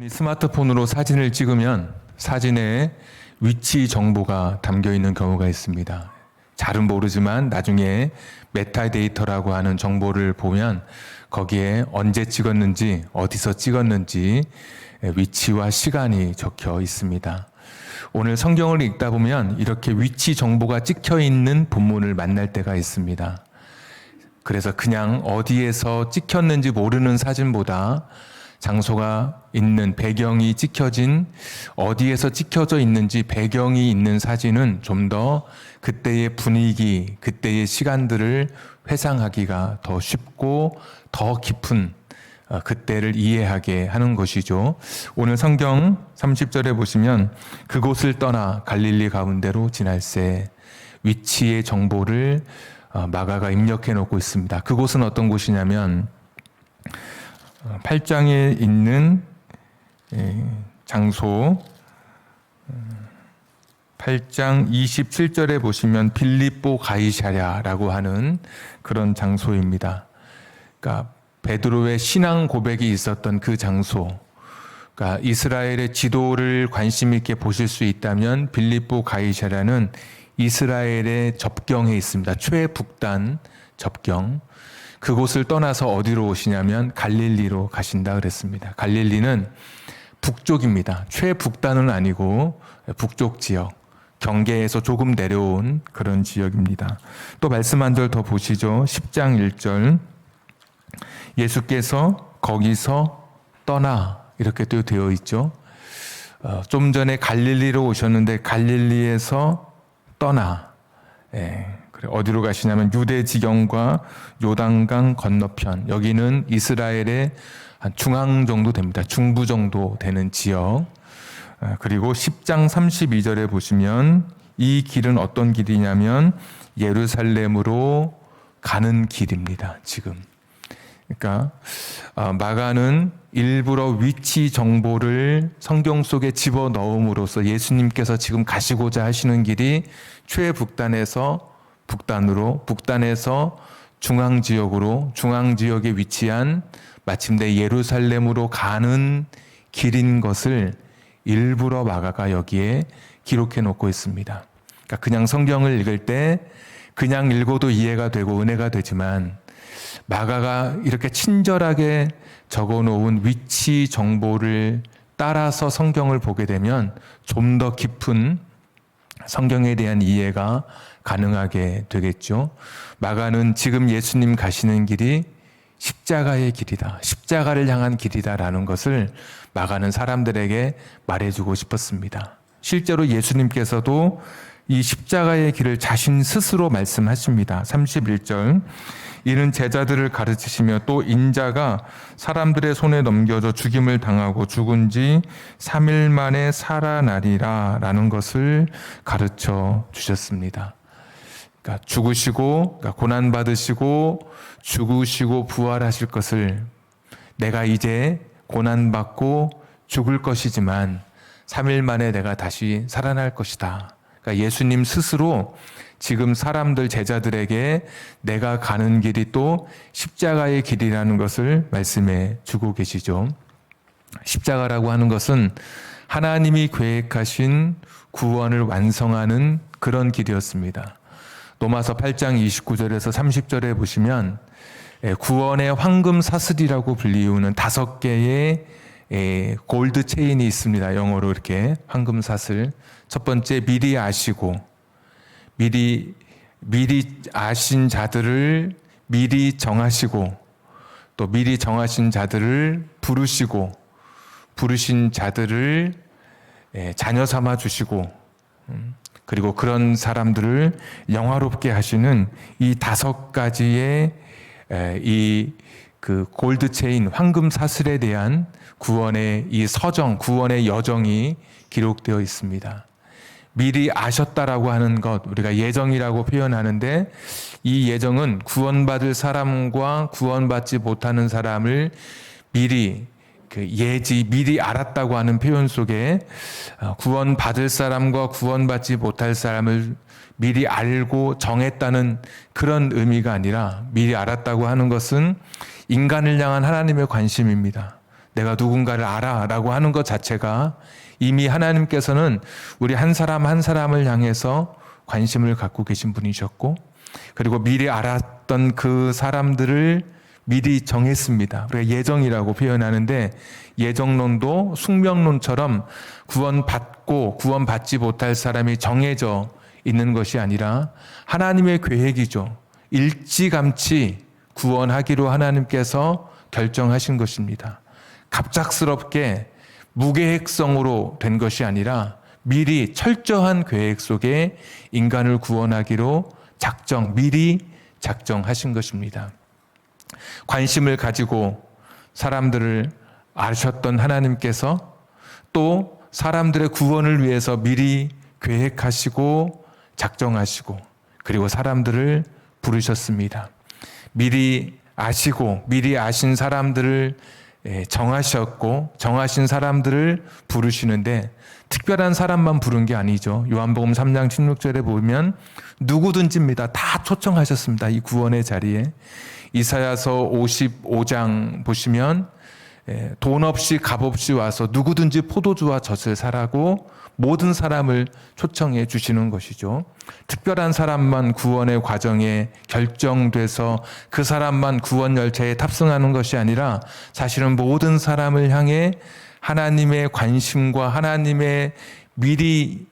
스마트폰으로 사진을 찍으면 사진에 위치 정보가 담겨 있는 경우가 있습니다. 잘은 모르지만 나중에 메타데이터라고 하는 정보를 보면 거기에 언제 찍었는지, 어디서 찍었는지 위치와 시간이 적혀 있습니다. 오늘 성경을 읽다 보면 이렇게 위치 정보가 찍혀 있는 본문을 만날 때가 있습니다. 그래서 그냥 어디에서 찍혔는지 모르는 사진보다 장소가 있는 배경이 찍혀진 어디에서 찍혀져 있는지 배경이 있는 사진은 좀 더 그때의 분위기, 그때의 시간들을 회상하기가 더 쉽고 더 깊은 그때를 이해하게 하는 것이죠. 오늘 성경 30절에 보시면 그곳을 떠나 갈릴리 가운데로 지날새 위치의 정보를 마가가 입력해 놓고 있습니다. 그곳은 어떤 곳이냐면 8장에 있는 장소 8장 27절에 보시면 빌립보 가이사랴라고 하는 그런 장소입니다. 그러니까 베드로의 신앙 고백이 있었던 그 장소, 그러니까 이스라엘의 지도를 관심 있게 보실 수 있다면 빌립보 가이사랴는 이스라엘의 접경에 있습니다. 최북단 접경. 그곳을 떠나서 어디로 오시냐면 갈릴리로 가신다 그랬습니다. 갈릴리는 북쪽입니다. 최북단은 아니고 북쪽 지역, 경계에서 조금 내려온 그런 지역입니다. 또 말씀 한 절 더 보시죠. 10장 1절 예수께서 거기서 떠나 이렇게 또 되어 있죠. 좀 전에 갈릴리로 오셨는데 갈릴리에서 떠나. 그래, 어디로 가시냐면 유대 지경과 요단강 건너편, 여기는 이스라엘의 한 중앙 정도 됩니다. 중부 정도 되는 지역. 그리고 10장 32절에 보시면 이 길은 어떤 길이냐면 예루살렘으로 가는 길입니다. 지금. 그러니까 마가는 일부러 위치 정보를 성경 속에 집어넣음으로써 예수님께서 지금 가시고자 하시는 길이 최북단에서 북단으로, 북단에서 중앙지역으로, 중앙지역에 위치한 마침내 예루살렘으로 가는 길인 것을 일부러 마가가 여기에 기록해 놓고 있습니다. 그러니까 그냥 성경을 읽을 때 그냥 읽어도 이해가 되고 은혜가 되지만 마가가 이렇게 친절하게 적어 놓은 위치 정보를 따라서 성경을 보게 되면 좀 더 깊은 성경에 대한 이해가 가능하게 되겠죠. 마가는 지금 예수님 가시는 길이 십자가의 길이다. 십자가를 향한 길이다라는 것을 마가는 사람들에게 말해주고 싶었습니다. 실제로 예수님께서도 이 십자가의 길을 자신 스스로 말씀하십니다. 31절 이는 제자들을 가르치시며 또 인자가 사람들의 손에 넘겨져 죽임을 당하고 죽은 지 3일 만에 살아나리라 라는 것을 가르쳐 주셨습니다. 그러니까 죽으시고, 그러니까 고난받으시고 죽으시고 부활하실 것을 내가 이제 고난받고 죽을 것이지만 3일 만에 내가 다시 살아날 것이다. 그러니까 예수님 스스로 지금 사람들 제자들에게 내가 가는 길이 또 십자가의 길이라는 것을 말씀해 주고 계시죠. 십자가라고 하는 것은 하나님이 계획하신 구원을 완성하는 그런 길이었습니다. 로마서 8장 29절에서 30절에 보시면 구원의 황금 사슬이라고 불리우는 5개의 골드 체인이 있습니다. 영어로 이렇게 황금 사슬. 첫 번째 미리 아시고 미리 아신 자들을 미리 정하시고 또 미리 정하신 자들을 부르시고 부르신 자들을 자녀 삼아 주시고 그리고 그런 사람들을 영화롭게 하시는 이 5가지의 이 그 골드 체인 황금 사슬에 대한 구원의 이 서정, 구원의 여정이 기록되어 있습니다. 미리 아셨다라고 하는 것, 우리가 예정이라고 표현하는데 이 예정은 구원받을 사람과 구원받지 못하는 사람을 미리 미리 알았다고 하는 표현 속에 구원받을 사람과 구원받지 못할 사람을 미리 알고 정했다는 그런 의미가 아니라 미리 알았다고 하는 것은 인간을 향한 하나님의 관심입니다. 내가 누군가를 알아라고 하는 것 자체가 이미 하나님께서는 우리 한 사람 한 사람을 향해서 관심을 갖고 계신 분이셨고, 그리고 미리 알았던 그 사람들을 미리 정했습니다. 우리가 예정이라고 표현하는데, 예정론도 숙명론처럼 구원받고 구원받지 못할 사람이 정해져 있는 것이 아니라 하나님의 계획이죠. 일찌감치 구원하기로 하나님께서 결정하신 것입니다. 갑작스럽게 무계획성으로 된 것이 아니라 미리 철저한 계획 속에 인간을 구원하기로 미리 작정하신 것입니다. 관심을 가지고 사람들을 아셨던 하나님께서 또 사람들의 구원을 위해서 미리 계획하시고 작정하시고, 그리고 사람들을 부르셨습니다. 미리 아시고 미리 아신 사람들을 정하셨고, 정하신 사람들을 부르시는데 특별한 사람만 부른 게 아니죠. 요한복음 3장 16절에 보면 누구든지입니다. 다 초청하셨습니다. 이 구원의 자리에. 이사야서 55장 보시면 돈 없이 값 없이 와서 누구든지 포도주와 젖을 사라고 모든 사람을 초청해 주시는 것이죠. 특별한 사람만 구원의 과정에 결정돼서 그 사람만 구원 열차에 탑승하는 것이 아니라 사실은 모든 사람을 향해 하나님의 관심과 하나님의 미리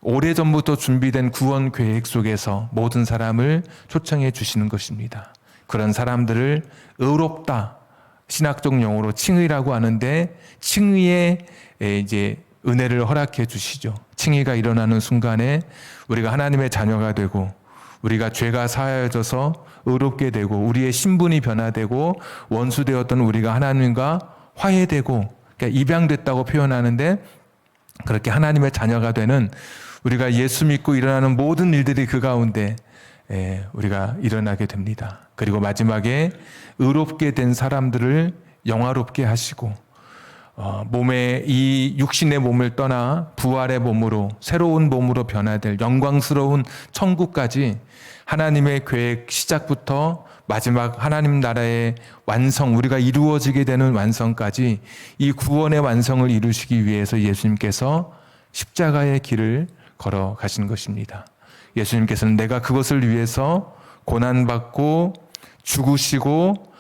오래전부터 준비된 구원 계획 속에서 모든 사람을 초청해 주시는 것입니다. 그런 사람들을 의롭다, 신학적 용어로 칭의라고 하는데, 칭의에 이제 은혜를 허락해 주시죠. 칭의가 일어나는 순간에 우리가 하나님의 자녀가 되고, 우리가 죄가 사하여져서 의롭게 되고, 우리의 신분이 변화되고, 원수되었던 우리가 하나님과 화해되고, 그러니까 입양됐다고 표현하는데, 그렇게 하나님의 자녀가 되는 우리가 예수 믿고 일어나는 모든 일들이 그 가운데 우리가 일어나게 됩니다. 그리고 마지막에 의롭게 된 사람들을 영화롭게 하시고, 몸의 이 육신의 몸을 떠나 부활의 몸으로, 새로운 몸으로 변화될 영광스러운 천국까지 하나님의 계획 시작부터 마지막 하나님 나라의 완성, 우리가 이루어지게 되는 완성까지 이 구원의 완성을 이루시기 위해서 예수님께서 십자가의 길을 걸어가신 것입니다. 예수님께서는 내가 그것을 위해서 고난받고 죽으시고,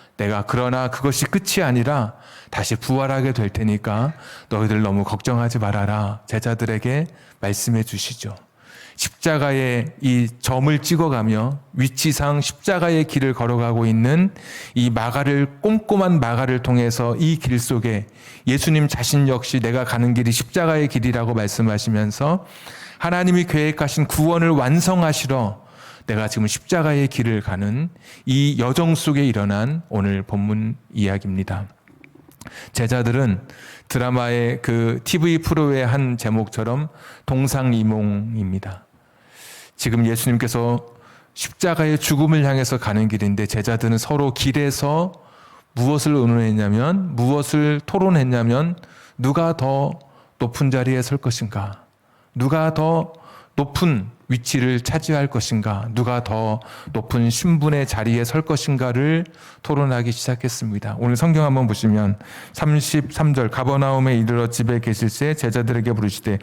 그러나 그것이 끝이 아니라 다시 부활하게 될 테니까 너희들 너무 걱정하지 말아라, 제자들에게 말씀해 주시죠. 십자가의 이 점을 찍어가며 위치상 십자가의 길을 걸어가고 있는 이 꼼꼼한 마가를 통해서 이 길 속에 예수님 자신 역시 내가 가는 길이 십자가의 길이라고 말씀하시면서 하나님이 계획하신 구원을 완성하시러 내가 지금 십자가의 길을 가는 이 여정 속에 일어난 오늘 본문 이야기입니다. 제자들은 드라마의 그 TV 프로의 한 제목처럼 동상이몽입니다. 지금 예수님께서 십자가의 죽음을 향해서 가는 길인데, 제자들은 서로 길에서 무엇을 의논했냐면, 무엇을 토론했냐면, 누가 더 높은 자리에 설 것인가? 누가 더 높은 위치를 차지할 것인가? 누가 더 높은 신분의 자리에 설 것인가를 토론하기 시작했습니다. 오늘 성경 한번 보시면 33절, 가버나움에 이르러 집에 계실새 제자들에게 부르시되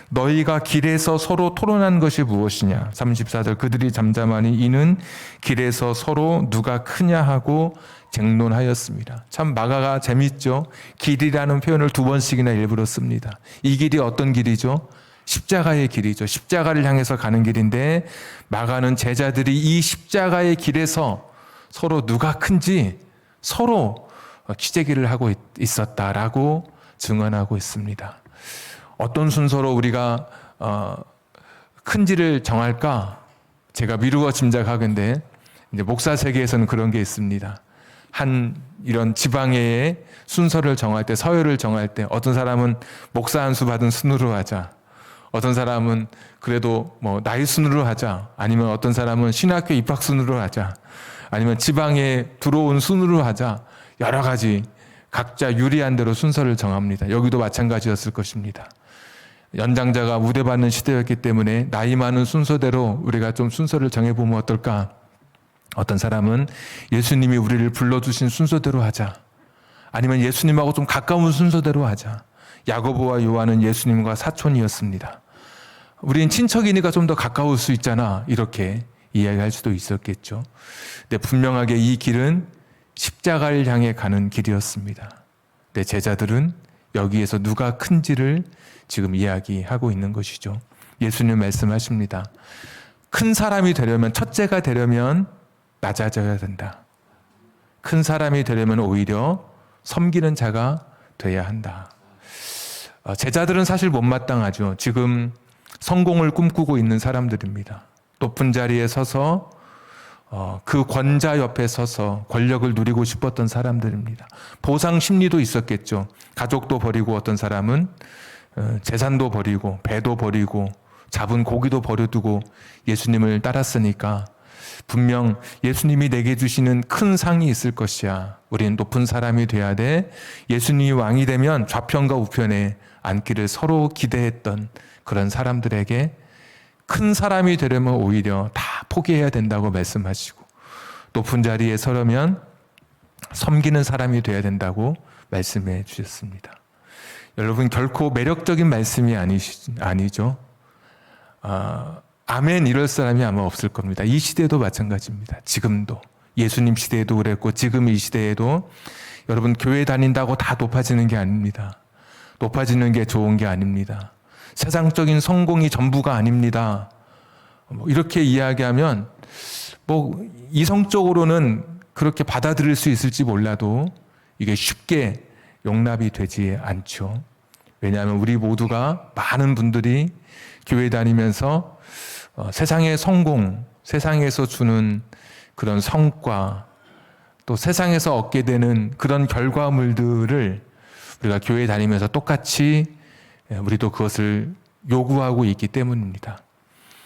너희가 길에서 서로 토론한 것이 무엇이냐? 34절, 그들이 잠잠하니 이는 길에서 서로 누가 크냐 하고 쟁론하였습니다. 참 마가가 재밌죠? 길이라는 표현을 2번씩이나 일부러 씁니다. 이 길이 어떤 길이죠? 십자가의 길이죠. 십자가를 향해서 가는 길인데, 마가는 제자들이 이 십자가의 길에서 서로 누가 큰지 서로 기재기를 하고 있었다라고 증언하고 있습니다. 어떤 순서로 우리가 큰지를 정할까? 제가 미루어 짐작하건대 이제 목사 세계에서는 그런 게 있습니다. 이런 지방의 순서를 정할 때, 서열을 정할 때 어떤 사람은 목사 한 수 받은 순으로 하자, 어떤 사람은 그래도 나이 순으로 하자, 아니면 어떤 사람은 신학교 입학 순으로 하자, 아니면 지방에 들어온 순으로 하자, 여러 가지 각자 유리한 대로 순서를 정합니다. 여기도 마찬가지였을 것입니다. 연장자가 우대받는 시대였기 때문에 나이 많은 순서대로 우리가 좀 순서를 정해보면 어떨까? 어떤 사람은 예수님이 우리를 불러주신 순서대로 하자, 아니면 예수님하고 좀 가까운 순서대로 하자. 야고보와 요한은 예수님과 사촌이었습니다. 우린 친척이니까 좀 더 가까울 수 있잖아. 이렇게 이야기할 수도 있었겠죠. 근데 분명하게 이 길은 십자가를 향해 가는 길이었습니다. 근데 제자들은 여기에서 누가 큰지를 지금 이야기하고 있는 것이죠. 예수님 말씀하십니다. 큰 사람이 되려면, 첫째가 되려면 낮아져야 된다. 큰 사람이 되려면 오히려 섬기는 자가 돼야 한다. 제자들은 사실 못마땅하죠. 지금 성공을 꿈꾸고 있는 사람들입니다. 높은 자리에 서서 그 권자 옆에 서서 권력을 누리고 싶었던 사람들입니다. 보상 심리도 있었겠죠. 가족도 버리고 어떤 사람은 재산도 버리고 배도 버리고 잡은 고기도 버려두고 예수님을 따랐으니까 분명 예수님이 내게 주시는 큰 상이 있을 것이야. 우리는 높은 사람이 돼야 돼. 예수님이 왕이 되면 좌편과 우편에 앉기를 서로 기대했던 그런 사람들에게 큰 사람이 되려면 오히려 다 포기해야 된다고 말씀하시고, 높은 자리에 서려면 섬기는 사람이 돼야 된다고 말씀해 주셨습니다. 여러분, 결코 매력적인 말씀이 아니죠. 아멘 이럴 사람이 아마 없을 겁니다. 이 시대도 마찬가지입니다. 지금도 예수님 시대에도 그랬고 지금 이 시대에도 여러분, 교회 다닌다고 다 높아지는 게 아닙니다. 높아지는 게 좋은 게 아닙니다. 세상적인 성공이 전부가 아닙니다. 이렇게 이야기하면 이성적으로는 그렇게 받아들일 수 있을지 몰라도 이게 쉽게 용납이 되지 않죠. 왜냐하면 우리 모두가, 많은 분들이 교회 다니면서 세상의 성공, 세상에서 주는 그런 성과, 또 세상에서 얻게 되는 그런 결과물들을 우리가 교회 다니면서 똑같이 우리도 그것을 요구하고 있기 때문입니다.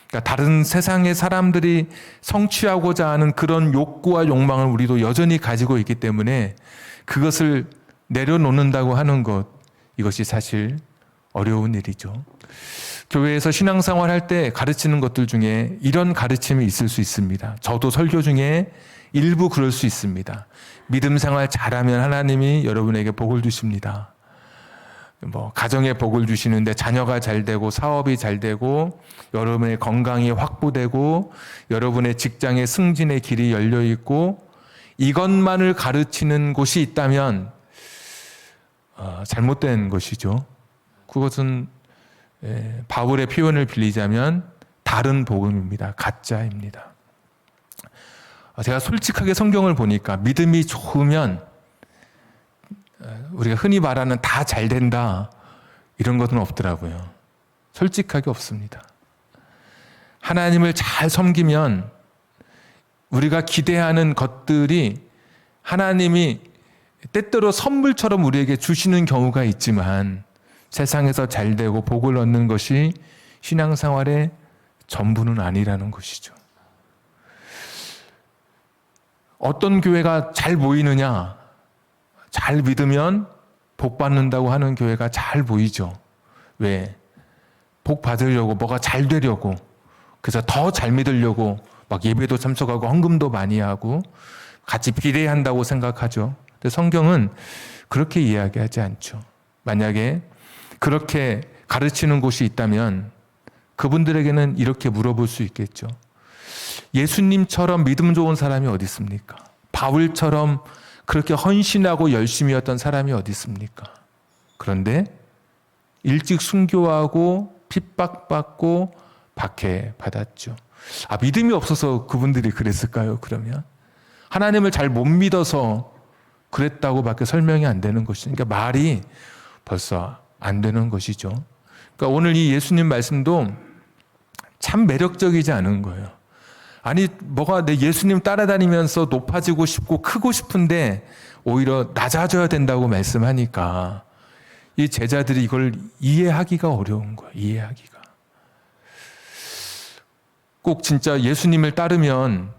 그러니까 다른 세상의 사람들이 성취하고자 하는 그런 욕구와 욕망을 우리도 여전히 가지고 있기 때문에 그것을 내려놓는다고 하는 것, 이것이 사실 어려운 일이죠. 교회에서 신앙생활 할 때 가르치는 것들 중에 이런 가르침이 있을 수 있습니다. 저도 설교 중에 일부 그럴 수 있습니다. 믿음 생활 잘하면 하나님이 여러분에게 복을 주십니다. 가정에 복을 주시는데 자녀가 잘 되고 사업이 잘 되고 여러분의 건강이 확보되고 여러분의 직장의 승진의 길이 열려 있고, 이것만을 가르치는 곳이 있다면 잘못된 것이죠. 그것은 바울의 표현을 빌리자면 다른 복음입니다. 가짜입니다. 제가 솔직하게 성경을 보니까 믿음이 좋으면 우리가 흔히 말하는 다 잘 된다, 이런 것은 없더라고요. 솔직하게 없습니다. 하나님을 잘 섬기면 우리가 기대하는 것들이 하나님이 때때로 선물처럼 우리에게 주시는 경우가 있지만 세상에서 잘 되고 복을 얻는 것이 신앙생활의 전부는 아니라는 것이죠. 어떤 교회가 잘 보이느냐? 잘 믿으면 복 받는다고 하는 교회가 잘 보이죠. 왜? 복 받으려고, 뭐가 잘 되려고, 그래서 더 잘 믿으려고 막 예배도 참석하고 헌금도 많이 하고 같이 비례한다고 생각하죠. 근데 성경은 그렇게 이야기하지 않죠. 만약에 그렇게 가르치는 곳이 있다면 그분들에게는 이렇게 물어볼 수 있겠죠. 예수님처럼 믿음 좋은 사람이 어디 있습니까? 바울처럼 그렇게 헌신하고 열심히였던 사람이 어디 있습니까? 그런데 일찍 순교하고 핍박받고 박해받았죠. 믿음이 없어서 그분들이 그랬을까요? 그러면 하나님을 잘 못 믿어서 그랬다고밖에 설명이 안 되는 것이죠. 그러니까 말이 벌써 안 되는 것이죠. 그러니까 오늘 이 예수님 말씀도 참 매력적이지 않은 거예요. 아니, 뭐가 내 예수님 따라다니면서 높아지고 싶고 크고 싶은데 오히려 낮아져야 된다고 말씀하니까 이 제자들이 이걸 이해하기가 어려운 거예요. 이해하기가. 꼭 진짜 예수님을 따르면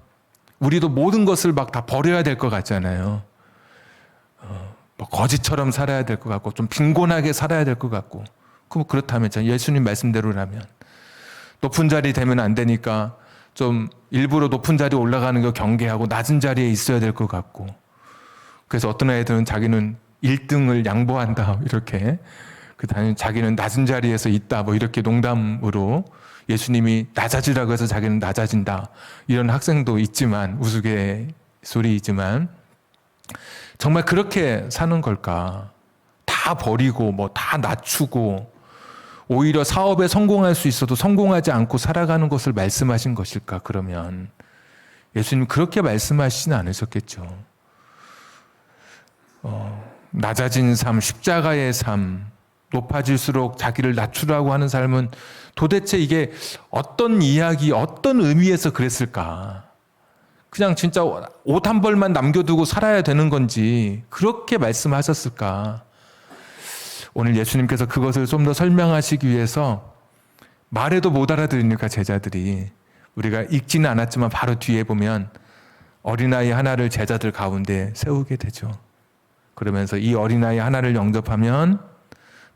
우리도 모든 것을 막 다 버려야 될 것 같잖아요. 거지처럼 살아야 될 것 같고 좀 빈곤하게 살아야 될 것 같고, 그렇다면 예수님 말씀대로라면 높은 자리 되면 안 되니까 좀 일부러 높은 자리에 올라가는 거 경계하고 낮은 자리에 있어야 될 것 같고, 그래서 어떤 애들은 자기는 1등을 양보한다 이렇게 그다음에 자기는 낮은 자리에서 있다 뭐 이렇게 농담으로 예수님이 낮아지라고 해서 자기는 낮아진다 이런 학생도 있지만 우스갯소리이지만 정말 그렇게 사는 걸까? 다 버리고 뭐 다 낮추고 오히려 사업에 성공할 수 있어도 성공하지 않고 살아가는 것을 말씀하신 것일까? 그러면 예수님 그렇게 말씀하시진 않으셨겠죠. 낮아진 삶, 십자가의 삶, 높아질수록 자기를 낮추라고 하는 삶은 도대체 이게 어떤 이야기, 어떤 의미에서 그랬을까? 그냥 진짜 옷 한 벌만 남겨두고 살아야 되는 건지 그렇게 말씀하셨을까? 오늘 예수님께서 그것을 좀 더 설명하시기 위해서 말해도 못 알아들으니까 제자들이 우리가 읽지는 않았지만 바로 뒤에 보면 어린아이 하나를 제자들 가운데 세우게 되죠. 그러면서 이 어린아이 하나를 영접하면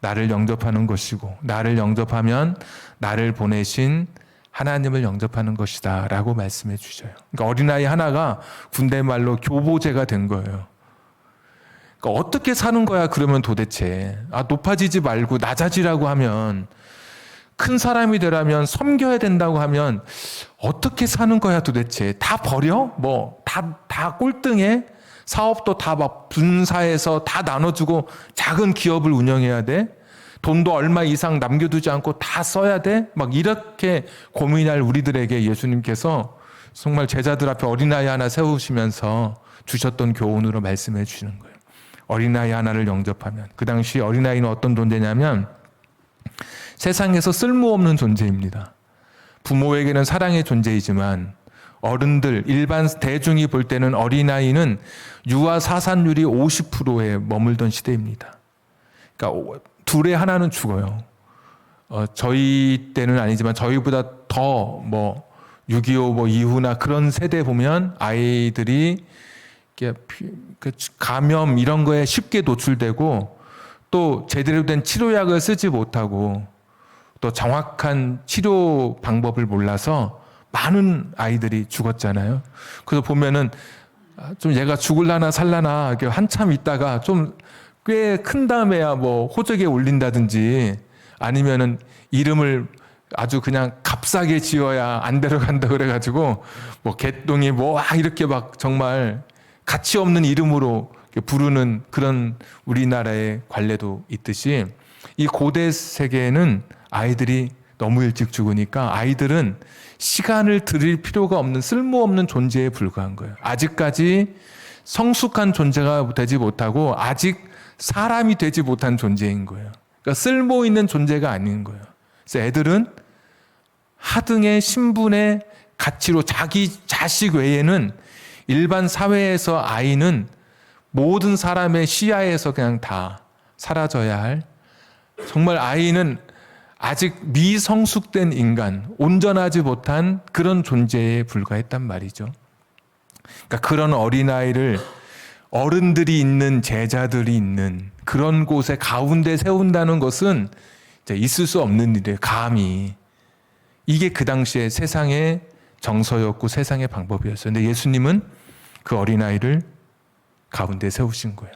나를 영접하는 것이고 나를 영접하면 나를 보내신 하나님을 영접하는 것이다 라고 말씀해 주셔요. 그러니까 어린아이 하나가 군대 말로 교보제가 된 거예요. 그러니까 어떻게 사는 거야 그러면 도대체 높아지지 말고 낮아지라고 하면 큰 사람이 되려면 섬겨야 된다고 하면 어떻게 사는 거야 도대체 다 버려? 뭐 다 꼴등해? 사업도 다 막 분사해서 다 나눠주고 작은 기업을 운영해야 돼? 돈도 얼마 이상 남겨두지 않고 다 써야 돼? 막 이렇게 고민할 우리들에게 예수님께서 정말 제자들 앞에 어린아이 하나 세우시면서 주셨던 교훈으로 말씀해 주시는 거예요. 어린아이 하나를 영접하면 그 당시 어린아이는 어떤 존재냐면 세상에서 쓸모없는 존재입니다. 부모에게는 사랑의 존재이지만 어른들, 일반 대중이 볼 때는 어린아이는 유아 사산율이 50%에 머물던 시대입니다. 그러니까 둘에 하나는 죽어요. 저희 때는 아니지만 저희보다 더 뭐 6.25 뭐 이후나 그런 세대 보면 아이들이 감염 이런 거에 쉽게 노출되고 또 제대로 된 치료약을 쓰지 못하고 또 정확한 치료 방법을 몰라서 많은 아이들이 죽었잖아요. 그래서 보면은 좀 얘가 죽을라나 살라나 한참 있다가 좀 꽤 큰 다음에야 뭐 호적에 올린다든지 아니면은 이름을 아주 그냥 값싸게 지어야 안 데려간다 그래가지고 뭐 개똥이 뭐 이렇게 막 정말 가치 없는 이름으로 부르는 그런 우리나라의 관례도 있듯이 이 고대 세계에는 아이들이 너무 일찍 죽으니까 아이들은 시간을 들일 필요가 없는 쓸모없는 존재에 불과한 거예요. 아직까지 성숙한 존재가 되지 못하고 아직 사람이 되지 못한 존재인 거예요. 그러니까 쓸모 있는 존재가 아닌 거예요. 그래서 애들은 하등의 신분의 가치로 자기 자식 외에는 일반 사회에서 아이는 모든 사람의 시야에서 그냥 다 사라져야 할 정말 아이는 아직 미성숙된 인간, 온전하지 못한 그런 존재에 불과했단 말이죠. 그러니까 그런 어린아이를 어른들이 있는 제자들이 있는 그런 곳에 가운데 세운다는 것은 있을 수 없는 일이에요. 감히. 이게 그 당시에 세상의 정서였고 세상의 방법이었어요. 근데 예수님은 그 어린아이를 가운데 세우신 거예요.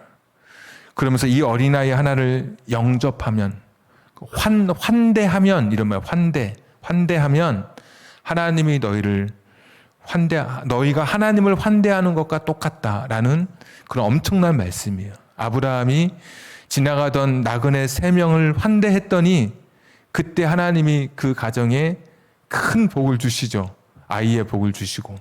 그러면서 이 어린아이 하나를 영접하면 환대하면 이런 말 환대하면 하나님이 너희가 하나님을 환대하는 것과 똑같다라는 그런 엄청난 말씀이에요. 아브라함이 지나가던 나그네 3명을 환대했더니 그때 하나님이 그 가정에 큰 복을 주시죠. 아이의 복을 주시고.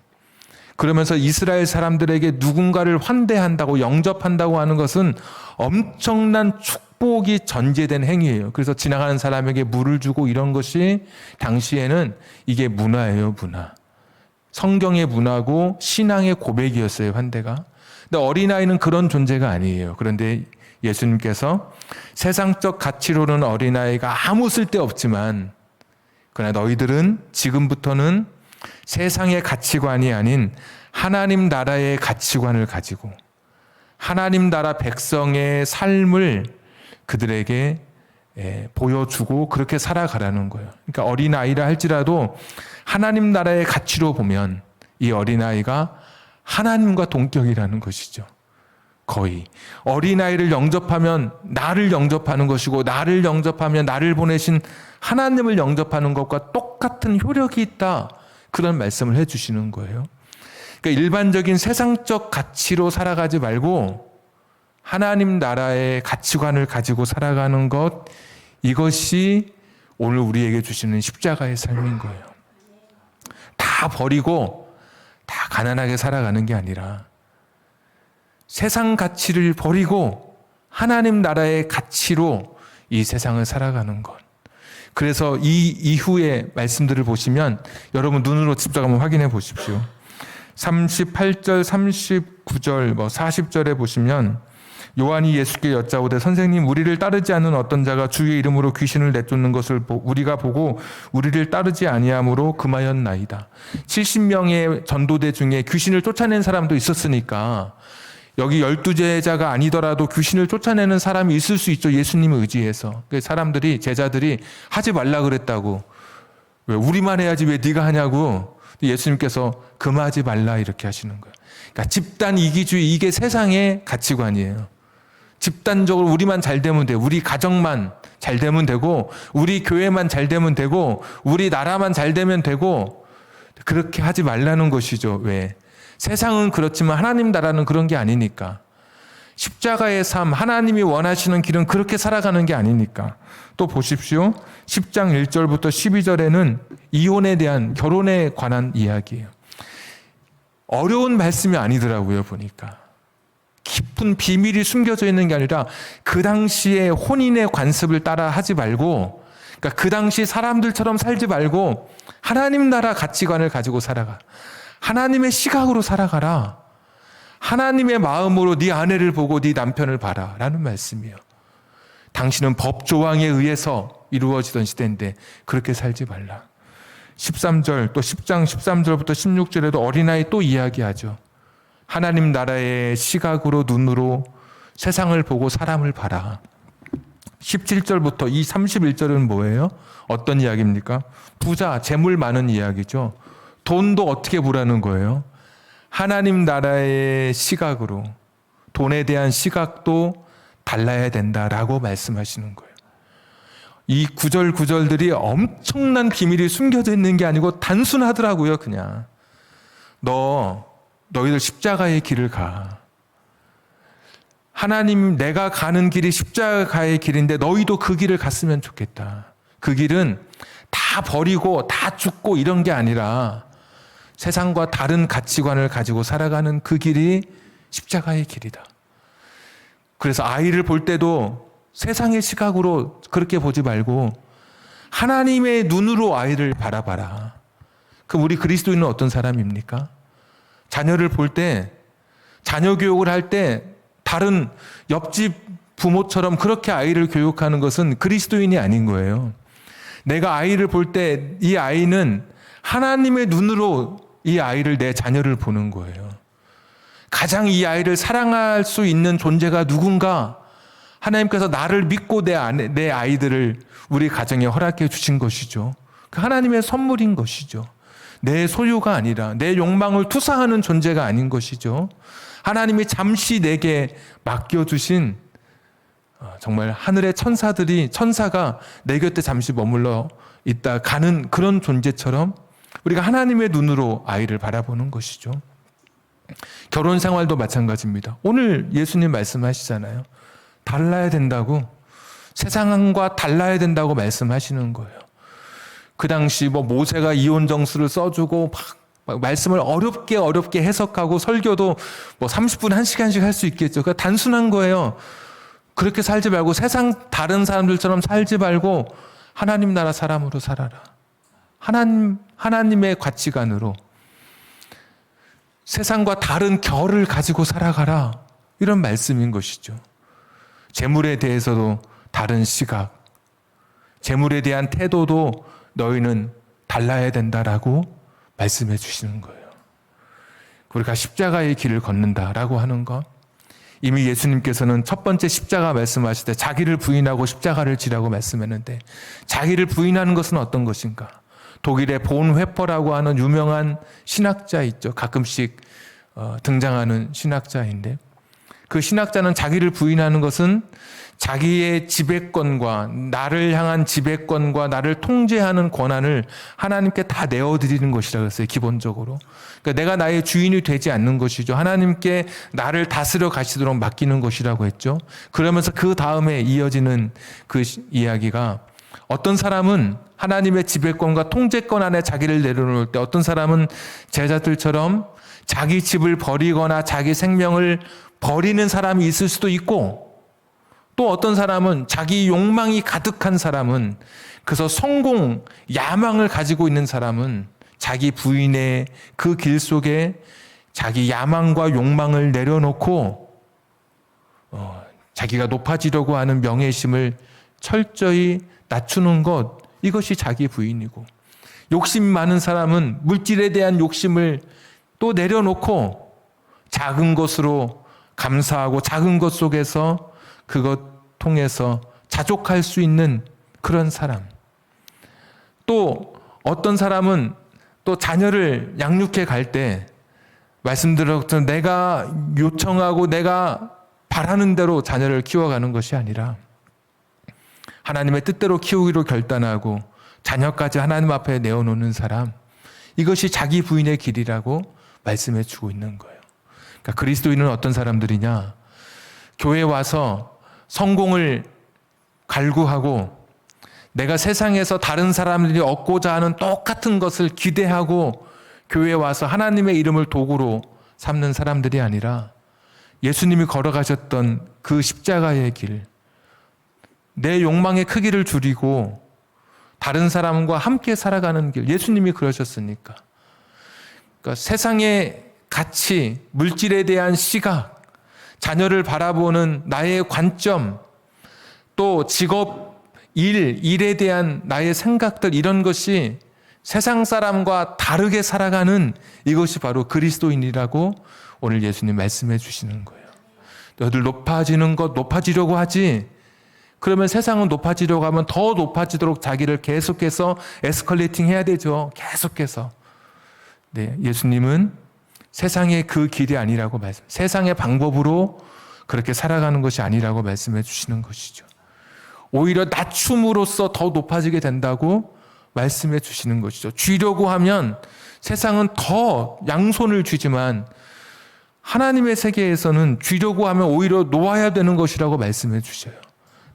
그러면서 이스라엘 사람들에게 누군가를 환대한다고 영접한다고 하는 것은 엄청난 축복이 전제된 행위예요. 그래서 지나가는 사람에게 물을 주고 이런 것이 당시에는 이게 문화예요, 문화. 성경의 문화고 신앙의 고백이었어요, 환대가. 근데 어린아이는 그런 존재가 아니에요. 그런데 예수님께서 세상적 가치로는 어린아이가 아무 쓸데 없지만 그러나 너희들은 지금부터는 세상의 가치관이 아닌 하나님 나라의 가치관을 가지고 하나님 나라 백성의 삶을 그들에게 보여주고 그렇게 살아가라는 거예요. 그러니까 어린아이라 할지라도 하나님 나라의 가치로 보면 이 어린아이가 하나님과 동격이라는 것이죠. 거의. 어린아이를 영접하면 나를 영접하는 것이고 나를 영접하면 나를 보내신 하나님을 영접하는 것과 똑같은 효력이 있다. 그런 말씀을 해주시는 거예요. 그러니까 일반적인 세상적 가치로 살아가지 말고 하나님 나라의 가치관을 가지고 살아가는 것, 이것이 오늘 우리에게 주시는 십자가의 삶인 거예요. 다 버리고 다 가난하게 살아가는 게 아니라 세상 가치를 버리고 하나님 나라의 가치로 이 세상을 살아가는 것. 그래서 이 이후의 말씀들을 보시면 여러분 눈으로 직접 한번 확인해 보십시오. 38절, 39절, 40절에 보시면 요한이 예수께 여짜오되 선생님, 우리를 따르지 않는 어떤 자가 주의 이름으로 귀신을 내쫓는 것을 우리가 보고 우리를 따르지 아니함으로 금하였나이다. 70명의 전도대 중에 귀신을 쫓아낸 사람도 있었으니까 여기 12제자가 아니더라도 귀신을 쫓아내는 사람이 있을 수 있죠. 예수님을 의지해서. 사람들이, 제자들이 하지 말라 그랬다고. 왜 우리만 해야지 왜 네가 하냐고. 예수님께서 금하지 말라 이렇게 하시는 거예요. 그러니까 집단 이기주의, 이게 세상의 가치관이에요. 집단적으로 우리만 잘 되면 돼요. 우리 가정만 잘 되면 되고, 우리 교회만 잘 되면 되고, 우리 나라만 잘 되면 되고, 그렇게 하지 말라는 것이죠. 왜? 세상은 그렇지만 하나님 나라는 그런 게 아니니까. 십자가의 삶, 하나님이 원하시는 길은 그렇게 살아가는 게 아니니까. 또 보십시오. 10장 1절부터 12절에는 이혼에 대한, 결혼에 관한 이야기예요. 어려운 말씀이 아니더라고요, 보니까. 깊은 비밀이 숨겨져 있는 게 아니라 그 당시에 혼인의 관습을 따라 하지 말고, 그러니까 그 당시 사람들처럼 살지 말고 하나님 나라 가치관을 가지고 살아가. 하나님의 시각으로 살아가라. 하나님의 마음으로 네 아내를 보고 네 남편을 봐라 라는 말씀이에요. 당신은 법 조항에 의해서 이루어지던 시대인데 그렇게 살지 말라. 13절, 또 10장 13절부터 16절에도 어린아이 또 이야기하죠. 하나님 나라의 시각으로, 눈으로 세상을 보고 사람을 봐라. 17절부터 이 31절은 뭐예요? 어떤 이야기입니까? 부자, 재물 많은 이야기죠. 돈도 어떻게 보라는 거예요? 하나님 나라의 시각으로, 돈에 대한 시각도 달라야 된다라고 말씀하시는 거예요. 이 구절들이 엄청난 비밀이 숨겨져 있는 게 아니고 단순하더라고요. 그냥 너희들 십자가의 길을 가. 하나님, 내가 가는 길이 십자가의 길인데 너희도 그 길을 갔으면 좋겠다. 그 길은 다 버리고 다 죽고 이런 게 아니라 세상과 다른 가치관을 가지고 살아가는 그 길이 십자가의 길이다. 그래서 아이를 볼 때도 세상의 시각으로 그렇게 보지 말고 하나님의 눈으로 아이를 바라봐라. 그럼 우리 그리스도인은 어떤 사람입니까? 자녀를 볼 때, 자녀 교육을 할 때 다른 옆집 부모처럼 그렇게 아이를 교육하는 것은 그리스도인이 아닌 거예요. 내가 아이를 볼 때 이 아이는 하나님의 눈으로 이 아이를, 내 자녀를 보는 거예요. 가장 이 아이를 사랑할 수 있는 존재가 누군가? 하나님께서 나를 믿고 내 아이들을 우리 가정에 허락해 주신 것이죠. 그 하나님의 선물인 것이죠. 내 소유가 아니라 내 욕망을 투사하는 존재가 아닌 것이죠. 하나님이 잠시 내게 맡겨주신 정말 하늘의 천사가 내 곁에 잠시 머물러 있다 가는 그런 존재처럼 우리가 하나님의 눈으로 아이를 바라보는 것이죠. 결혼 생활도 마찬가지입니다. 오늘 예수님 말씀하시잖아요. 달라야 된다고, 세상과 달라야 된다고 말씀하시는 거예요. 그 당시 모세가 이혼 정수를 써주고 막 말씀을 어렵게 해석하고 설교도 30분, 1시간씩 할 수 있겠죠. 그러니까 단순한 거예요. 그렇게 살지 말고 세상 다른 사람들처럼 살지 말고 하나님 나라 사람으로 살아라. 하나님의 가치관으로 세상과 다른 결을 가지고 살아가라. 이런 말씀인 것이죠. 재물에 대해서도 다른 시각, 재물에 대한 태도도 너희는 달라야 된다라고 말씀해 주시는 거예요. 우리가 십자가의 길을 걷는다라고 하는 것, 이미 예수님께서는 첫 번째 십자가 말씀하실 때 자기를 부인하고 십자가를 지라고 말씀했는데, 자기를 부인하는 것은 어떤 것인가? 독일의 본 회퍼라고 하는 유명한 신학자 있죠. 가끔씩 등장하는 신학자인데, 그 신학자는 자기를 부인하는 것은 자기의 지배권과 나를 향한 지배권과 나를 통제하는 권한을 하나님께 다 내어드리는 것이라고 했어요. 기본적으로. 그러니까 내가 나의 주인이 되지 않는 것이죠. 하나님께 나를 다스려 가시도록 맡기는 것이라고 했죠. 그러면서 그 다음에 이어지는 그 이야기가 어떤 사람은 하나님의 지배권과 통제권 안에 자기를 내려놓을 때 어떤 사람은 제자들처럼 자기 집을 버리거나 자기 생명을 버리는 사람이 있을 수도 있고 또 어떤 사람은 자기 욕망이 가득한 사람은 그래서 성공, 야망을 가지고 있는 사람은 자기 부인의 그 길 속에 자기 야망과 욕망을 내려놓고 자기가 높아지려고 하는 명예심을 철저히 낮추는 것, 이것이 자기 부인이고 욕심 많은 사람은 물질에 대한 욕심을 또 내려놓고 작은 것으로 감사하고 작은 것 속에서 그것 통해서 자족할 수 있는 그런 사람. 또 어떤 사람은 또 자녀를 양육해 갈 때 말씀드렸던 내가 요청하고 내가 바라는 대로 자녀를 키워가는 것이 아니라 하나님의 뜻대로 키우기로 결단하고 자녀까지 하나님 앞에 내어놓는 사람, 이것이 자기 부인의 길이라고 말씀해 주고 있는 거예요. 그러니까 그리스도인은 어떤 사람들이냐? 교회에 와서 성공을 갈구하고 내가 세상에서 다른 사람들이 얻고자 하는 똑같은 것을 기대하고 교회에 와서 하나님의 이름을 도구로 삼는 사람들이 아니라 예수님이 걸어가셨던 그 십자가의 길, 내 욕망의 크기를 줄이고 다른 사람과 함께 살아가는 길, 예수님이 그러셨으니까. 그러니까 세상의 가치, 물질에 대한 시각, 자녀를 바라보는 나의 관점, 또 직업, 일에 대한 나의 생각들, 이런 것이 세상 사람과 다르게 살아가는 이것이 바로 그리스도인이라고 오늘 예수님 말씀해 주시는 거예요. 너희들 높아지는 것, 높아지려고 하지. 그러면 세상은 높아지려고 하면 더 높아지도록 자기를 계속해서 에스컬레이팅 해야 되죠. 계속해서. 네, 예수님은 세상의 그 길이 아니라고 세상의 방법으로 그렇게 살아가는 것이 아니라고 말씀해 주시는 것이죠. 오히려 낮춤으로써 더 높아지게 된다고 말씀해 주시는 것이죠. 쥐려고 하면 세상은 더 양손을 쥐지만 하나님의 세계에서는 쥐려고 하면 오히려 놓아야 되는 것이라고 말씀해 주셔요.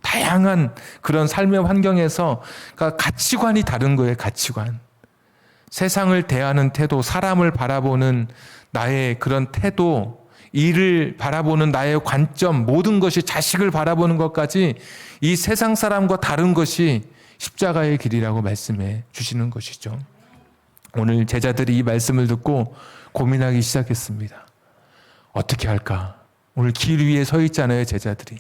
다양한 그런 삶의 환경에서 그러니까 가치관이 다른 거예요. 가치관. 세상을 대하는 태도, 사람을 바라보는 나의 그런 태도, 일을 바라보는 나의 관점, 모든 것이 자식을 바라보는 것까지 이 세상 사람과 다른 것이 십자가의 길이라고 말씀해 주시는 것이죠. 오늘 제자들이 이 말씀을 듣고 고민하기 시작했습니다. 어떻게 할까? 오늘 길 위에 서 있잖아요, 제자들이.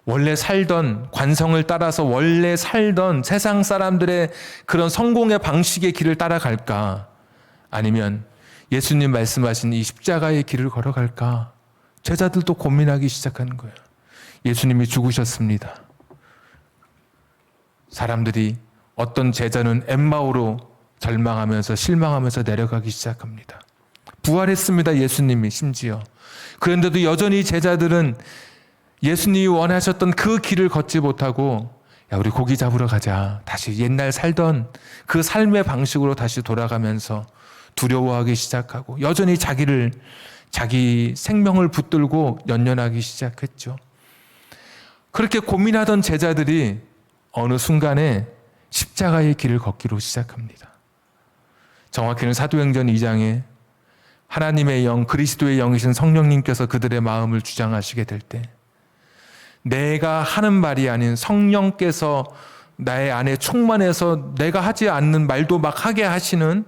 원래 살던 관성을 따라서 원래 살던 세상 사람들의 그런 성공의 방식의 길을 따라갈까? 아니면 예수님 말씀하신 이 십자가의 길을 걸어갈까? 제자들도 고민하기 시작하는 거예요. 예수님이 죽으셨습니다. 사람들이 어떤 제자는 엠마오로 절망하면서 실망하면서 내려가기 시작합니다. 부활했습니다. 예수님이 심지어. 그런데도 여전히 제자들은 예수님이 원하셨던 그 길을 걷지 못하고 야, 우리 고기 잡으러 가자. 다시 옛날 살던 그 삶의 방식으로 다시 돌아가면서 두려워하기 시작하고 여전히 자기 생명을 붙들고 연연하기 시작했죠. 그렇게 고민하던 제자들이 어느 순간에 십자가의 길을 걷기로 시작합니다. 정확히는 사도행전 2장에 하나님의 영, 그리스도의 영이신 성령님께서 그들의 마음을 주장하시게 될 때 내가 하는 말이 아닌 성령께서 나의 안에 충만해서 내가 하지 않는 말도 막 하게 하시는,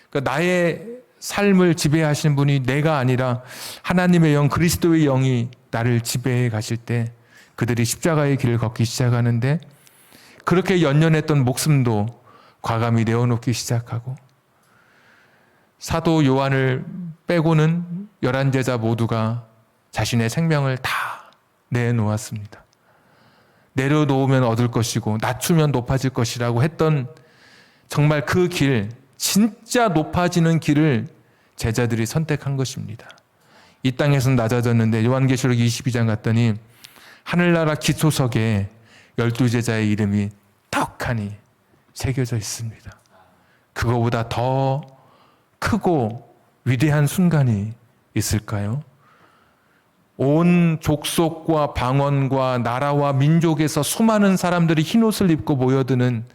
그러니까 나의 삶을 지배하시는 분이 내가 아니라 하나님의 영, 그리스도의 영이 나를 지배해 가실 때 그들이 십자가의 길을 걷기 시작하는데 그렇게 연연했던 목숨도 과감히 내어놓기 시작하고 사도 요한을 빼고는 11제자 모두가 자신의 생명을 다 내놓았습니다. 내려놓으면 얻을 것이고 낮추면 높아질 것이라고 했던 정말 그 길, 진짜 높아지는 길을 제자들이 선택한 것입니다. 이 땅에서는 낮아졌는데 요한계시록 22장 갔더니 하늘나라 기초석에 12제자의 이름이 떡하니 새겨져 있습니다. 그거보다 더 크고 위대한 순간이 있을까요? 온 족속과 방언과 나라와 민족에서 수많은 사람들이 흰옷을 입고 모여드는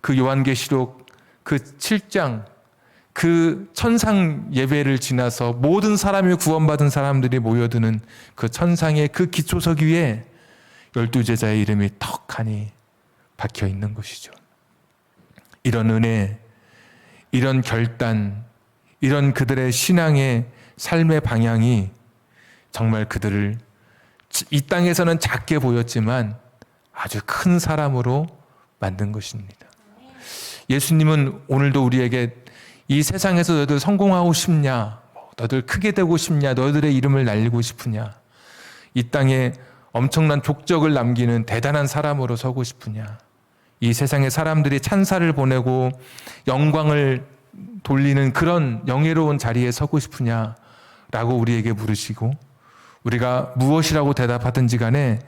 그 요한계시록 그 7장 그 천상 예배를 지나서 모든 사람이 구원받은 사람들이 모여드는 그 천상의 그 기초석 위에 12제자의 이름이 턱하니 박혀 있는 것이죠. 이런 은혜, 이런 결단, 이런 그들의 신앙의 삶의 방향이 정말 그들을 이 땅에서는 작게 보였지만 아주 큰 사람으로 만든 것입니다. 예수님은 오늘도 우리에게 이 세상에서 너희들 성공하고 싶냐? 너희들 크게 되고 싶냐? 너희들의 이름을 날리고 싶으냐? 이 땅에 엄청난 족적을 남기는 대단한 사람으로 서고 싶으냐? 이 세상에 사람들이 찬사를 보내고 영광을 돌리는 그런 영예로운 자리에 서고 싶으냐? 라고 우리에게 물으시고 우리가 무엇이라고 대답하든지 간에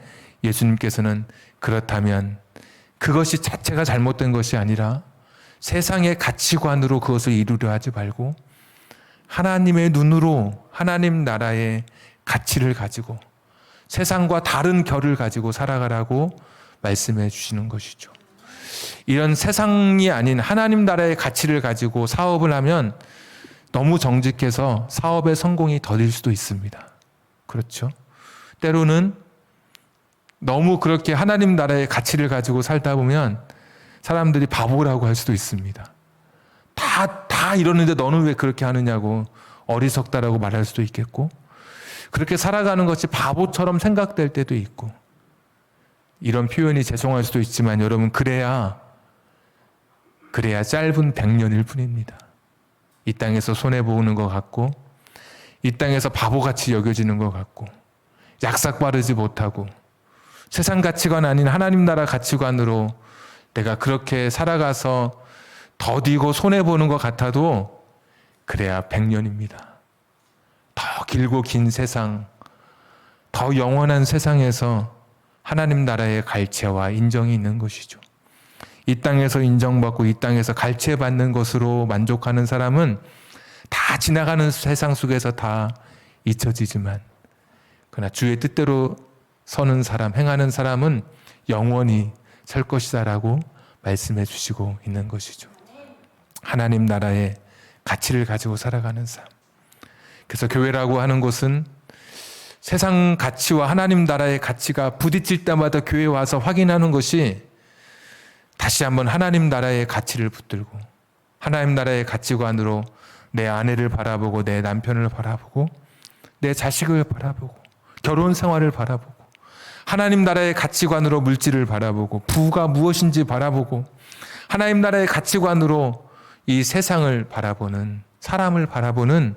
예수님께서는 그렇다면 그것이 자체가 잘못된 것이 아니라 세상의 가치관으로 그것을 이루려 하지 말고 하나님의 눈으로 하나님 나라의 가치를 가지고 세상과 다른 결을 가지고 살아가라고 말씀해 주시는 것이죠. 이런 세상이 아닌 하나님 나라의 가치를 가지고 사업을 하면 너무 정직해서 사업의 성공이 더딜 수도 있습니다. 그렇죠? 때로는 너무 그렇게 하나님 나라의 가치를 가지고 살다 보면 사람들이 바보라고 할 수도 있습니다. 다 이러는데 너는 왜 그렇게 하느냐고 어리석다라고 말할 수도 있겠고 그렇게 살아가는 것이 바보처럼 생각될 때도 있고 이런 표현이 죄송할 수도 있지만 여러분 그래야 짧은 100년일 뿐입니다. 이 땅에서 손해보는 것 같고 이 땅에서 바보같이 여겨지는 것 같고 약삭 빠르지 못하고 세상 가치관 아닌 하나님 나라 가치관으로 내가 그렇게 살아가서 더디고 손해보는 것 같아도 그래야 100년입니다. 더 길고 긴 세상, 더 영원한 세상에서 하나님 나라의 갈채와 인정이 있는 것이죠. 이 땅에서 인정받고 이 땅에서 갈채받는 것으로 만족하는 사람은 다 지나가는 세상 속에서 다 잊혀지지만 그러나 주의 뜻대로 서는 사람, 행하는 사람은 영원히 설 것이다라고 말씀해 주시고 있는 것이죠. 하나님 나라의 가치를 가지고 살아가는 삶. 그래서 교회라고 하는 곳은 세상 가치와 하나님 나라의 가치가 부딪힐 때마다 교회에 와서 확인하는 것이 다시 한번 하나님 나라의 가치를 붙들고 하나님 나라의 가치관으로 내 아내를 바라보고 내 남편을 바라보고 내 자식을 바라보고 결혼 생활을 바라보고 하나님 나라의 가치관으로 물질을 바라보고 부가 무엇인지 바라보고 하나님 나라의 가치관으로 이 세상을 바라보는 사람을 바라보는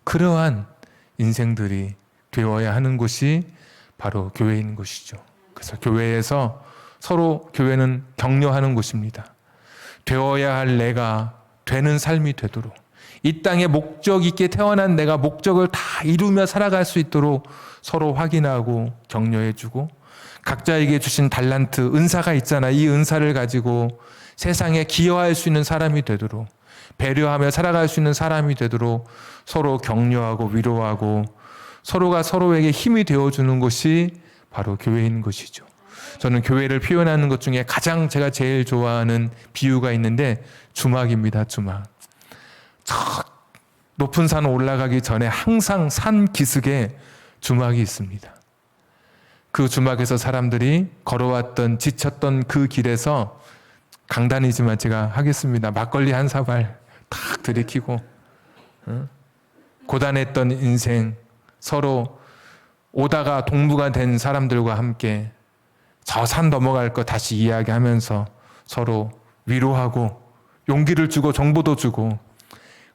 그러한 인생들이 되어야 하는 곳이 바로 교회인 것이죠. 그래서 교회에서 서로 교회는 격려하는 곳입니다. 되어야 할 내가 되는 삶이 되도록 이 땅에 목적 있게 태어난 내가 목적을 다 이루며 살아갈 수 있도록 서로 확인하고 격려해주고 각자에게 주신 달란트, 은사가 있잖아. 이 은사를 가지고 세상에 기여할 수 있는 사람이 되도록 배려하며 살아갈 수 있는 사람이 되도록 서로 격려하고 위로하고 서로가 서로에게 힘이 되어주는 것이 바로 교회인 것이죠. 저는 교회를 표현하는 것 중에 가장 제가 제일 좋아하는 비유가 있는데 주막입니다. 주막. 저 높은 산 올라가기 전에 항상 산 기슭에 주막이 있습니다. 그 주막에서 사람들이 걸어왔던 지쳤던 그 길에서 강단이지만 제가 하겠습니다. 막걸리 한 사발 탁 들이키고 고단했던 인생 서로 오다가 동무가 된 사람들과 함께 저 산 넘어갈 거 다시 이야기하면서 서로 위로하고 용기를 주고 정보도 주고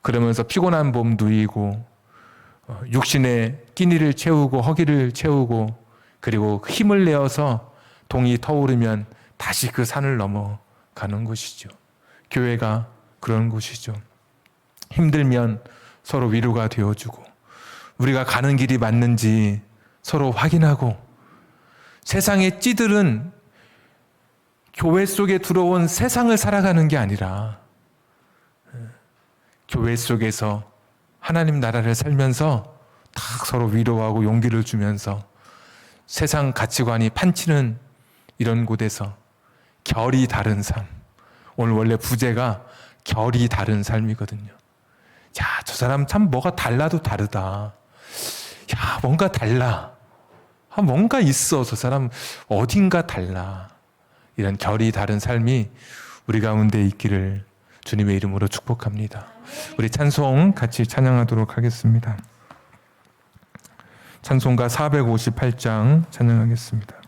그러면서 피곤한 몸 누이고 육신의 끼니를 채우고 허기를 채우고 그리고 힘을 내어서 동이 터오르면 다시 그 산을 넘어가는 곳이죠. 교회가 그런 곳이죠. 힘들면 서로 위로가 되어주고 우리가 가는 길이 맞는지 서로 확인하고, 세상의 찌들은 교회 속에 들어온 세상을 살아가는 게 아니라 교회 속에서 하나님 나라를 살면서 딱 서로 위로하고 용기를 주면서 세상 가치관이 판치는 이런 곳에서 결이 다른 삶. 오늘 원래 부제가 결이 다른 삶이거든요. 야, 저 사람 참 뭐가 달라도 다르다. 야, 뭔가 달라. 뭔가 있어. 저 사람 어딘가 달라. 이런 결이 다른 삶이 우리 가운데 있기를 주님의 이름으로 축복합니다. 우리 찬송 같이 찬양하도록 하겠습니다. 찬송가 458장 찬양하겠습니다.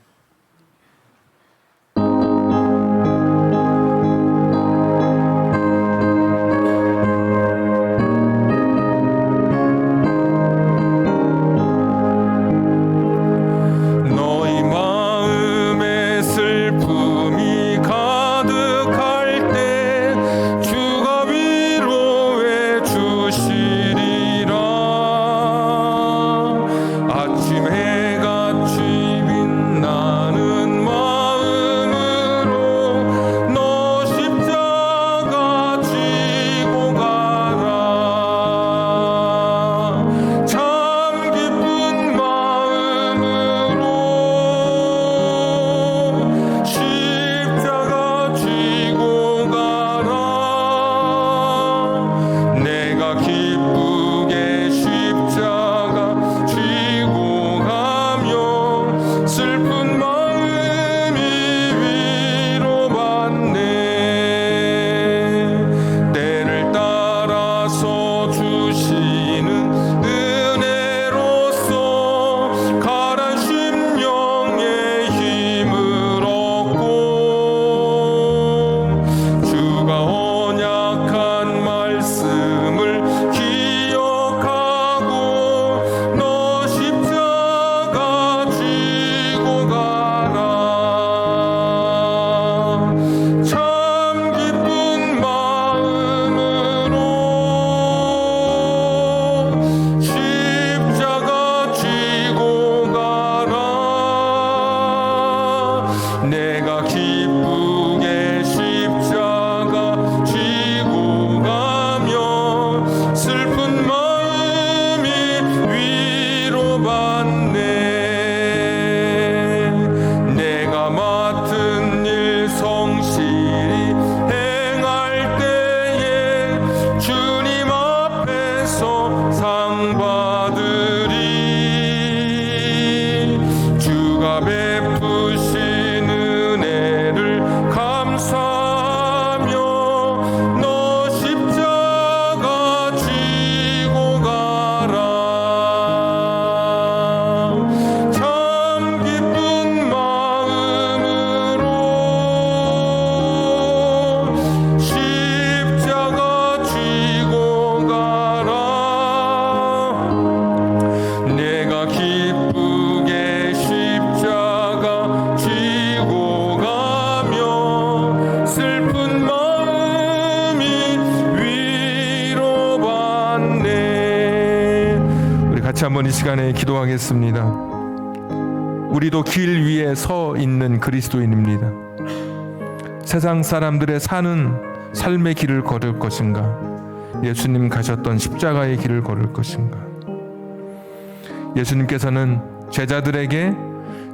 한번 이 시간에 기도하겠습니다. 우리도 길 위에 서 있는 그리스도인입니다. 세상 사람들의 사는 삶의 길을 걸을 것인가, 예수님 가셨던 십자가의 길을 걸을 것인가. 예수님께서는 제자들에게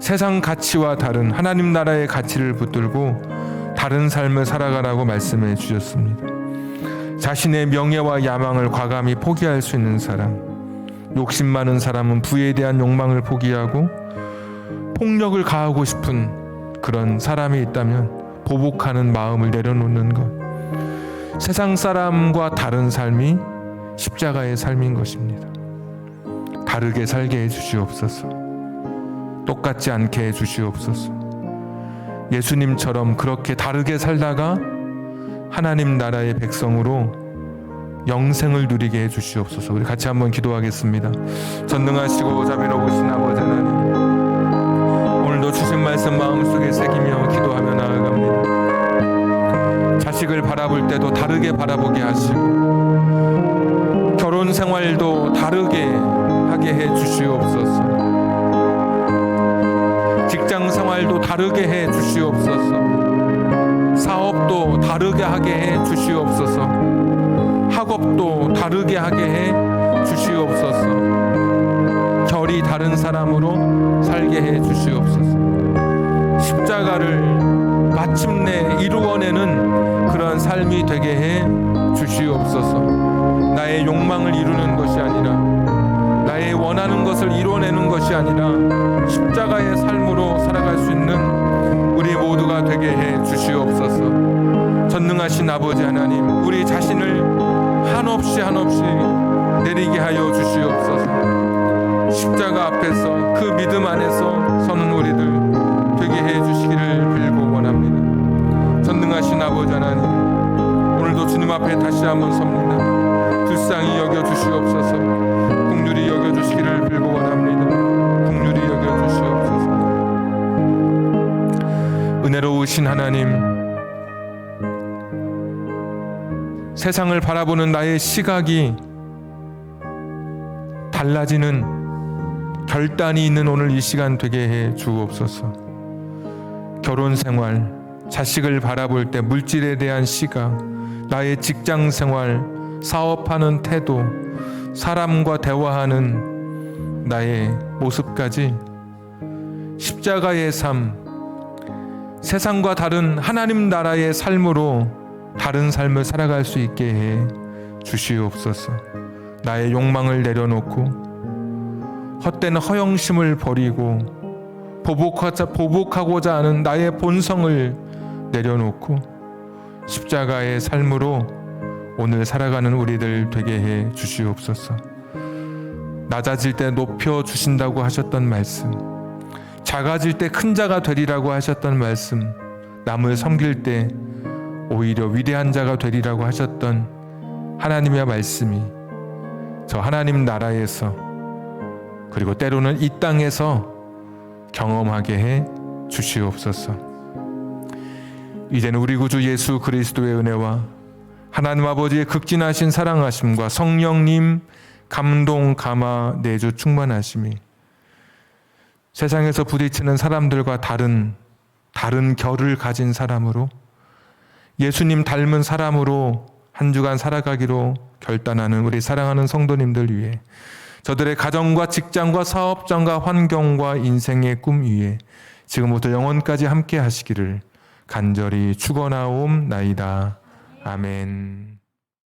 세상 가치와 다른 하나님 나라의 가치를 붙들고 다른 삶을 살아가라고 말씀해 주셨습니다. 자신의 명예와 야망을 과감히 포기할 수 있는 사람, 욕심 많은 사람은 부에 대한 욕망을 포기하고 폭력을 가하고 싶은 그런 사람이 있다면 보복하는 마음을 내려놓는 것, 세상 사람과 다른 삶이 십자가의 삶인 것입니다. 다르게 살게 해주시옵소서. 똑같지 않게 해주시옵소서. 예수님처럼 그렇게 다르게 살다가 하나님 나라의 백성으로 영생을 누리게 해주시옵소서. 우리 같이 한번 기도하겠습니다. 전능하시고 자비로우신 아버지 하나님, 오늘도 주신 말씀 마음속에 새기며 기도하며 나아갑니다. 자식을 바라볼 때도 다르게 바라보게 하시고, 결혼 생활도 다르게 하게 하게 해 주시옵소서. 직장 생활도 다르게 해 주시옵소서. 사업도 다르게 하게 해 주시옵소서. 학업도 다르게 하게 해 주시옵소서. 결이 다른 사람으로 살게 해 주시옵소서. 십자가를 마침내 이루어내는 그런 삶이 되게 해 주시옵소서. 나의 욕망을 이루는 것이 아니라, 나의 원하는 것을 이루어내는 것이 아니라 십자가의 삶으로 살아갈 수 있는 우리 모두가 되게 해 주시옵소서. 전능하신 아버지 하나님, 우리 자신을 한없이 내리게 하여 주시옵소서. 십자가 앞에서 그 믿음 안에서 서는 우리들 되게 해 주시기를 빌고 원합니다. 전능하신 아버지 하나님, 오늘도 주님 앞에 다시 한번 섭니다. 불쌍히 여겨 주시옵소서. 긍휼히 여겨 주시기를 빌고 원합니다. 긍휼히 여겨 주시옵소서. 은혜로우신 하나님, 세상을 바라보는 나의 시각이 달라지는 결단이 있는 오늘 이 시간 되게 해 주옵소서. 결혼 생활, 자식을 바라볼 때 물질에 대한 시각, 나의 직장 생활, 사업하는 태도, 사람과 대화하는 나의 모습까지 십자가의 삶, 세상과 다른 하나님 나라의 삶으로 다른 삶을 살아갈 수 있게 해 주시옵소서. 나의 욕망을 내려놓고 헛된 허영심을 버리고 보복하고자 하는 나의 본성을 내려놓고 십자가의 삶으로 오늘 살아가는 우리들 되게 해 주시옵소서. 낮아질 때 높여 주신다고 하셨던 말씀, 작아질 때 큰 자가 되리라고 하셨던 말씀, 남을 섬길 때 오히려 위대한 자가 되리라고 하셨던 하나님의 말씀이 저 하나님 나라에서, 그리고 때로는 이 땅에서 경험하게 해 주시옵소서. 이제는 우리 구주 예수 그리스도의 은혜와 하나님 아버지의 극진하신 사랑하심과 성령님 감동 감화 내주 충만하심이 세상에서 부딪히는 사람들과 다른 결을 가진 사람으로, 예수님 닮은 사람으로 한 주간 살아가기로 결단하는 우리 사랑하는 성도님들 위해, 저들의 가정과 직장과 사업장과 환경과 인생의 꿈 위에 지금부터 영원까지 함께 하시기를 간절히 축원하옵나이다. 아멘.